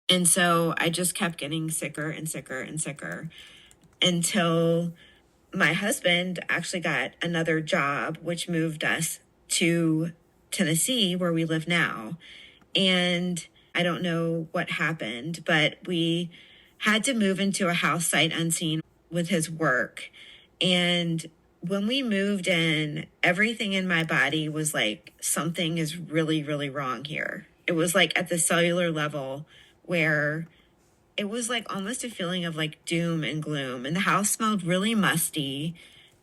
And so I just kept getting sicker and sicker and sicker until my husband actually got another job, which moved us to Tennessee, where we live now. And I don't know what happened, but we had to move into a house sight unseen with his work. And when we moved in, everything in my body was like, something is really, really wrong here. It was like at the cellular level where it was like almost a feeling of like doom and gloom. And the house smelled really musty.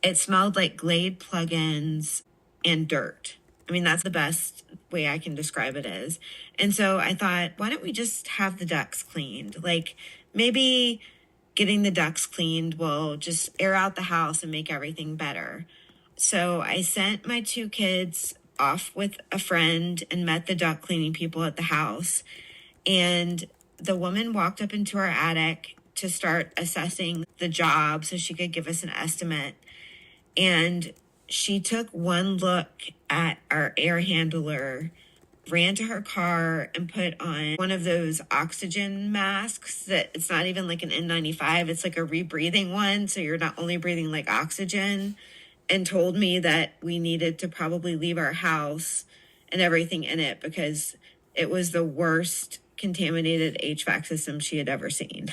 It smelled like Glade plugins and dirt. I mean, that's the best way I can describe it as. And so I thought, why don't we just have the ducts cleaned? Like maybe getting the ducts cleaned will just air out the house and make everything better. So I sent my two kids off with a friend and met the duct cleaning people at the house. And the woman walked up into our attic to start assessing the job so she could give us an estimate. And she took one look at our air handler, ran to her car and put on one of those oxygen masks that it's not even like an N95, it's like a rebreathing one. So you're not only breathing like oxygen, and told me that we needed to probably leave our house and everything in it because it was the worst contaminated HVAC system she had ever seen.